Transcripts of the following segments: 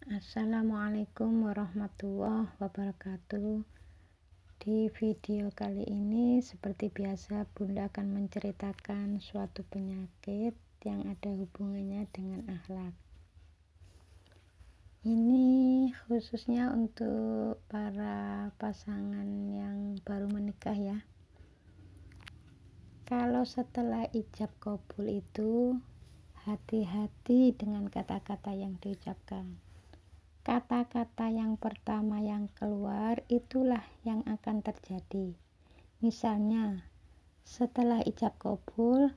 Assalamualaikum warahmatullahi wabarakatuh. Di video kali ini seperti biasa Bunda akan menceritakan suatu penyakit yang ada hubungannya dengan akhlak. Ini khususnya untuk para pasangan yang baru menikah ya. Kalau setelah ijab qabul itu hati-hati dengan kata-kata yang diucapkan. Kata-kata yang pertama yang keluar itulah yang akan terjadi. Misalnya, setelah ijab qabul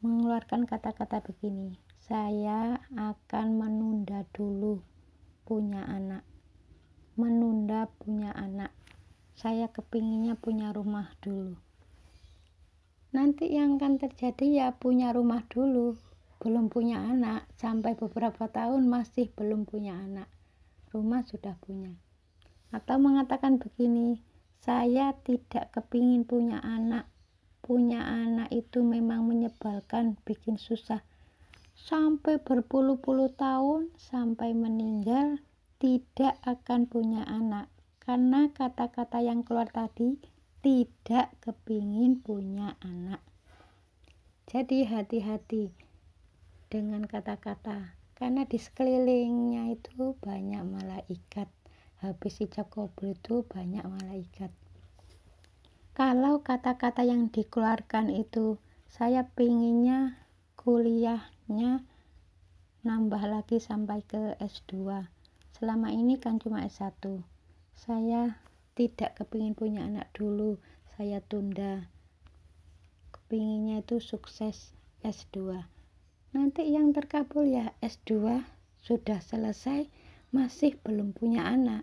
mengeluarkan kata-kata begini, saya akan menunda dulu punya anak. Menunda punya anak. Saya kepinginnya punya rumah dulu. Nanti yang akan terjadi ya punya rumah dulu, belum punya anak, sampai beberapa tahun masih belum punya anak. Rumah sudah punya. Atau mengatakan begini, saya tidak kepingin punya anak itu memang menyebalkan, bikin susah, sampai berpuluh-puluh tahun sampai meninggal tidak akan punya anak, karena kata-kata yang keluar tadi tidak kepingin punya anak. Jadi hati-hati dengan kata-kata, karena di sekelilingnya itu banyak malaikat. Habis ijab qabul itu banyak malaikat. Kalau kata-kata yang dikeluarkan itu, saya pinginnya kuliahnya nambah lagi sampai ke S2. Selama ini kan cuma S1. Saya tidak kepingin punya anak dulu, saya tunda. Kepinginnya itu sukses S2. Nanti yang terkabul ya S2 sudah selesai masih belum punya anak.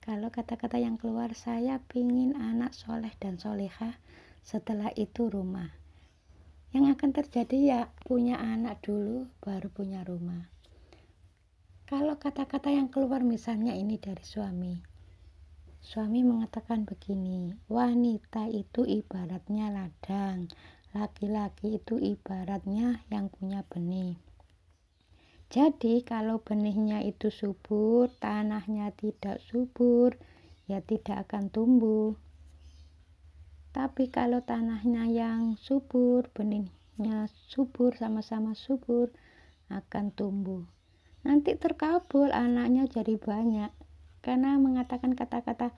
Kalau kata-kata yang keluar, saya pingin anak soleh dan solehah, setelah itu rumah. Yang akan terjadi ya punya anak dulu baru punya rumah. Kalau kata-kata yang keluar misalnya ini dari suami mengatakan begini, wanita itu ibaratnya ladang, laki-laki itu ibaratnya yang punya benih. Jadi kalau benihnya itu subur, tanahnya tidak subur, ya tidak akan tumbuh. Tapi kalau tanahnya yang subur, benihnya subur, sama-sama subur, akan tumbuh. Nanti terkabul, anaknya jadi banyak. Karena mengatakan kata-kata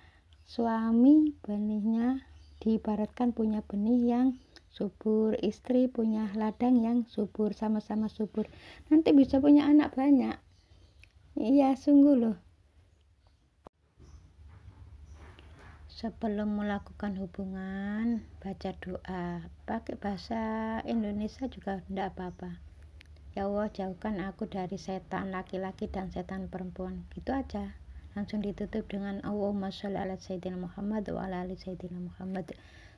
suami benihnya diibaratkan punya benih yang subur, istri punya ladang yang subur, sama-sama subur. Nanti bisa punya anak banyak. Iya, sungguh loh. Sebelum melakukan hubungan, baca doa. Pakai bahasa Indonesia juga tidak apa-apa. Ya Allah, jauhkan aku dari setan laki-laki dan setan perempuan. Gitu aja. Langsung ditutup dengan Allahumma sholli ala sayyidina Muhammad wa ala ali sayyidina Muhammad.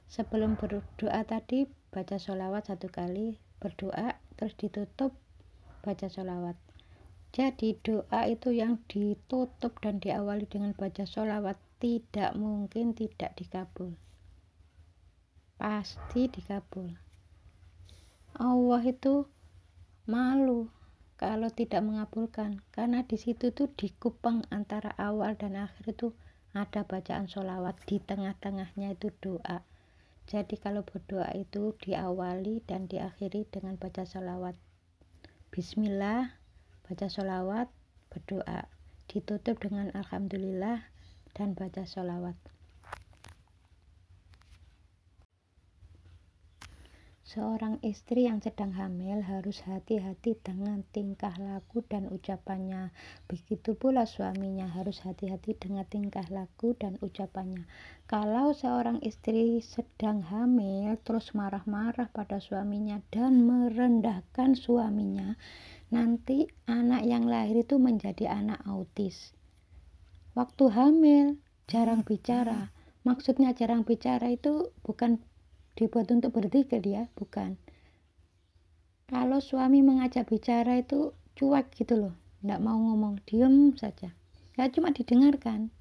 Sebelum berdoa tadi baca sholawat 1 kali, berdoa terus ditutup baca sholawat. Jadi doa itu yang ditutup dan diawali dengan baca sholawat tidak mungkin tidak dikabul, pasti dikabul. Allah itu malu kalau tidak mengabulkan, karena di situ tuh dikupang antara awal dan akhir itu ada bacaan sholawat, di tengah-tengahnya itu doa. Jadi kalau berdoa itu diawali dan diakhiri dengan baca sholawat. Bismillah, baca sholawat, berdoa, ditutup dengan alhamdulillah dan baca sholawat. Seorang istri yang sedang hamil harus hati-hati dengan tingkah laku dan ucapannya. Begitu pula suaminya harus hati-hati dengan tingkah laku dan ucapannya. Kalau seorang istri sedang hamil terus marah-marah pada suaminya dan merendahkan suaminya, nanti anak yang lahir itu menjadi anak autis. Waktu hamil jarang bicara. Maksudnya jarang bicara itu bukan dibuat untuk berzikir ya, bukan. Kalau suami mengajak bicara itu cuek gitu loh, tidak mau ngomong, diem saja, ya cuma didengarkan.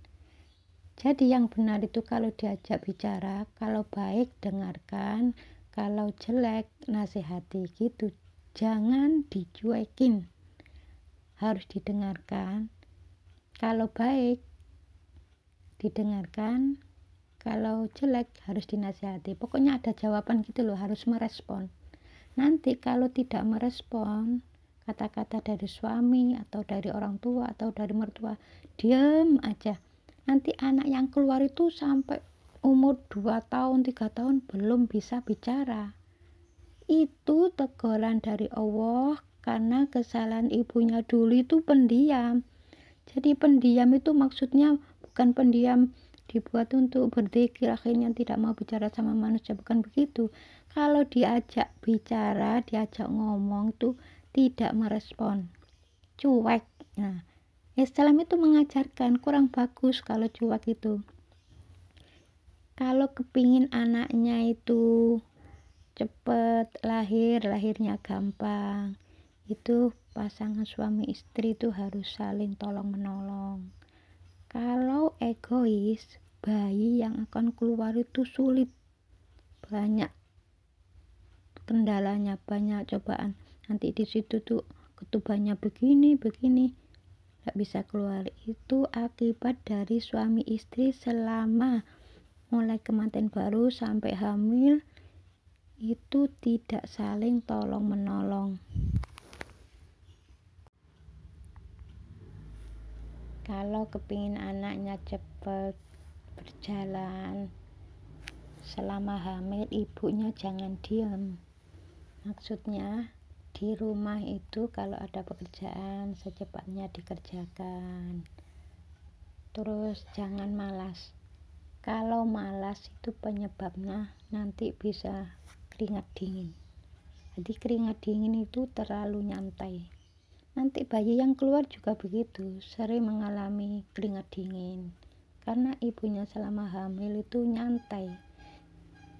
Jadi yang benar itu kalau diajak bicara, kalau baik dengarkan, kalau jelek nasihati gitu, jangan dicuekin, harus didengarkan, Kalau baik didengarkan, kalau jelek harus dinasihati. Pokoknya ada jawaban gitu loh, harus merespon. Nanti kalau tidak merespon kata-kata dari suami atau dari orang tua atau dari mertua, diam aja. Nanti anak yang keluar itu sampai umur 2 tahun, 3 tahun belum bisa bicara. Itu teguran dari Allah karena kesalahan ibunya dulu itu pendiam. Jadi pendiam itu maksudnya bukan pendiam dibuat untuk berzikir akhirnya tidak mau bicara sama manusia, bukan begitu. Kalau diajak bicara, diajak ngomong itu tidak merespon, cuek. Nah, Islam itu mengajarkan kurang bagus kalau cuek itu. Kalau kepingin anaknya itu cepet lahirnya gampang, itu pasangan suami istri itu harus saling tolong menolong. Kalau egois, bayi yang akan keluar itu sulit, banyak kendalanya, banyak cobaan. Nanti di situ tuh ketubannya begini nggak bisa keluar. Itu akibat dari suami istri selama mulai kematian baru sampai hamil itu tidak saling tolong menolong. Kalau kepingin anaknya cepat berjalan selama hamil, ibunya jangan diam. Maksudnya di rumah itu kalau ada pekerjaan secepatnya dikerjakan. Terus jangan malas. Kalau malas itu penyebabnya nanti bisa keringat dingin. Jadi keringat dingin itu terlalu nyantai. Nanti bayi yang keluar juga begitu, sering mengalami keringat dingin karena ibunya selama hamil itu nyantai.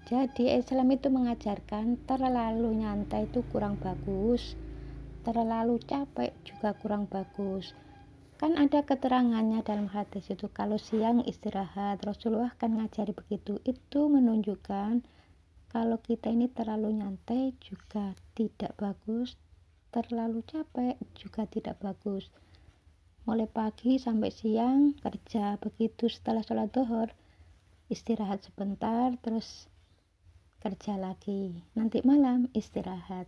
Jadi Islam itu mengajarkan terlalu nyantai itu kurang bagus, terlalu capek juga kurang bagus. Kan ada keterangannya dalam hadis itu, kalau siang istirahat, Rasulullah kan ngajari begitu. Itu menunjukkan kalau kita ini terlalu nyantai juga tidak bagus, terlalu capek juga tidak bagus. Mulai pagi sampai siang kerja, begitu setelah sholat zuhur istirahat sebentar, terus kerja lagi, nanti malam istirahat.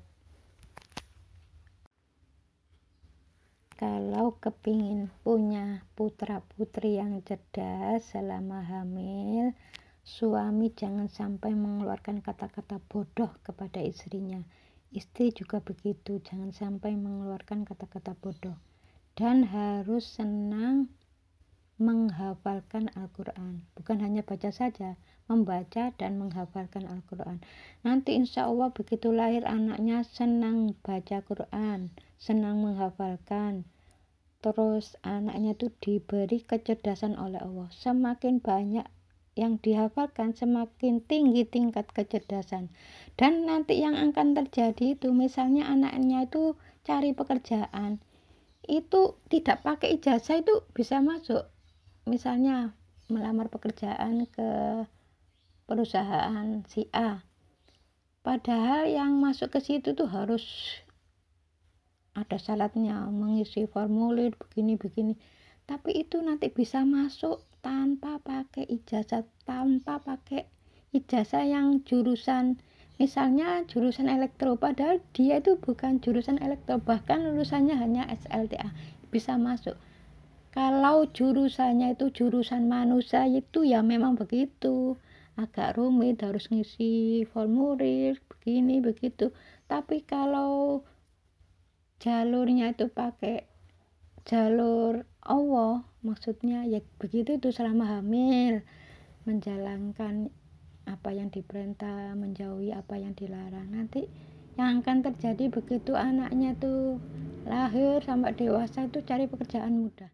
Kalau kepingin punya putra putri yang cerdas selama hamil, suami jangan sampai mengeluarkan kata-kata bodoh kepada istrinya. Istri juga begitu, jangan sampai mengeluarkan kata-kata bodoh. Dan harus senang menghafalkan Al-Quran. Bukan hanya baca saja, membaca dan menghafalkan Al-Quran. Nanti insya Allah begitu lahir anaknya senang baca Quran, senang menghafalkan. Terus anaknya itu diberi kecerdasan oleh Allah. Semakin banyak yang dihafalkan, semakin tinggi tingkat kecerdasan. Dan nanti yang akan terjadi itu, misalnya anaknya itu cari pekerjaan, itu tidak pakai ijazah itu bisa masuk. Misalnya melamar pekerjaan ke perusahaan si A, padahal yang masuk ke situ tuh harus ada syaratnya, mengisi formulir begini, tapi itu nanti bisa masuk tanpa pakai ijazah yang jurusan, misalnya jurusan elektro, padahal dia itu bukan jurusan elektro, bahkan lulusannya hanya SLTA, bisa masuk. Kalau jurusannya itu jurusan manusia itu ya memang begitu, agak rumit, harus ngisi formulir begini begitu. Tapi kalau jalurnya itu pakai jalur Allah, maksudnya ya begitu tuh, selama hamil menjalankan apa yang diperintah, menjauhi apa yang dilarang. Nanti yang akan terjadi begitu anaknya tuh lahir sampai dewasa itu cari pekerjaan mudah.